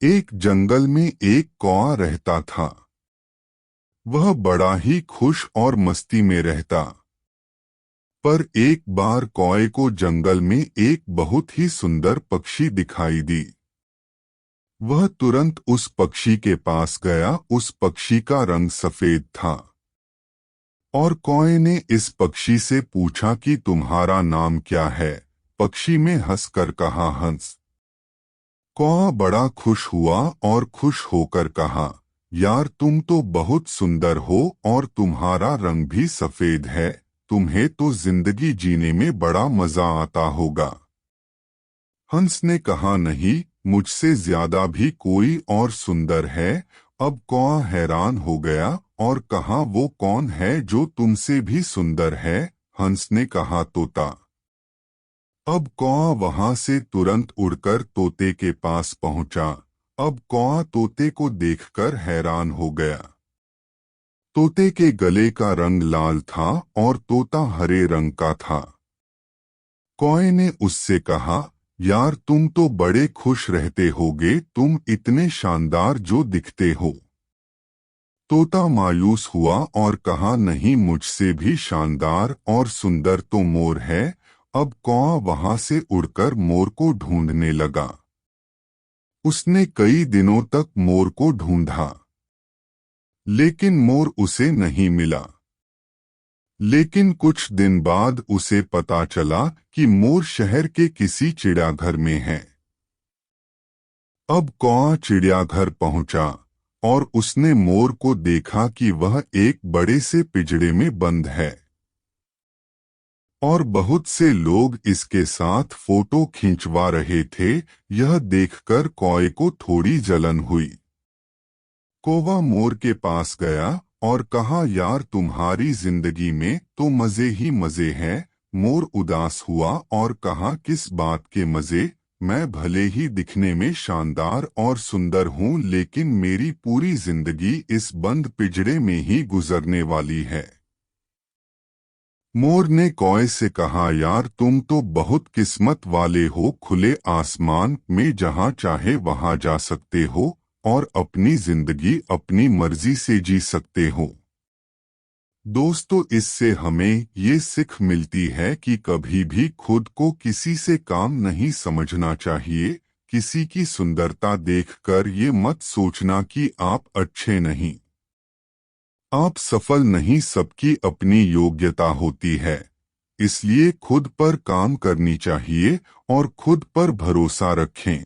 एक जंगल में एक कौआ रहता था। वह बड़ा ही खुश और मस्ती में रहता। पर एक बार कौए को जंगल में एक बहुत ही सुंदर पक्षी दिखाई दी। वह तुरंत उस पक्षी के पास गया। उस पक्षी का रंग सफेद था और कौए ने इस पक्षी से पूछा कि तुम्हारा नाम क्या है। पक्षी में हंसकर कहा हंस। कौआ बड़ा खुश हुआ और खुश होकर कहा, यार तुम तो बहुत सुंदर हो और तुम्हारा रंग भी सफेद है। तुम्हें तो जिंदगी जीने में बड़ा मजा आता होगा। हंस ने कहा, नहीं, मुझसे ज्यादा भी कोई और सुंदर है। अब कौआ हैरान हो गया और कहा, वो कौन है जो तुमसे भी सुंदर है? हंस ने कहा, तोता। अब कौआ वहां से तुरंत उड़कर तोते के पास पहुंचा। अब कौआ तोते को देखकर हैरान हो गया। तोते के गले का रंग लाल था और तोता हरे रंग का था। कौए ने उससे कहा, यार तुम तो बड़े खुश रहते होगे, तुम इतने शानदार जो दिखते हो। तोता मायूस हुआ और कहा, नहीं, मुझसे भी शानदार और सुंदर तो मोर है। अब कौआ वहां से उड़कर मोर को ढूंढने लगा। उसने कई दिनों तक मोर को ढूंढा, लेकिन मोर उसे नहीं मिला। लेकिन कुछ दिन बाद उसे पता चला कि मोर शहर के किसी चिड़ियाघर में है। अब कौआ चिड़ियाघर पहुंचा और उसने मोर को देखा कि वह एक बड़े से पिंजरे में बंद है और बहुत से लोग इसके साथ फोटो खिंचवा रहे थे। यह देखकर कौए को थोड़ी जलन हुई। कौवा मोर के पास गया और कहा, यार तुम्हारी जिंदगी में तो मजे ही मजे हैं। मोर उदास हुआ और कहा, किस बात के मजे? मैं भले ही दिखने में शानदार और सुंदर हूँ, लेकिन मेरी पूरी जिंदगी इस बंद पिंजरे में ही गुजरने वाली है। मोर ने कौए से कहा, यार तुम तो बहुत किस्मत वाले हो। खुले आसमान में जहाँ चाहे वहाँ जा सकते हो और अपनी जिंदगी अपनी मर्जी से जी सकते हो। दोस्तों, इससे हमें ये सीख मिलती है कि कभी भी खुद को किसी से काम नहीं समझना चाहिए। किसी की सुंदरता देखकर ये मत सोचना कि आप अच्छे नहीं, आप सफल नहीं। सबकी अपनी योग्यता होती है। इसलिए खुद पर काम करनी चाहिए और खुद पर भरोसा रखें।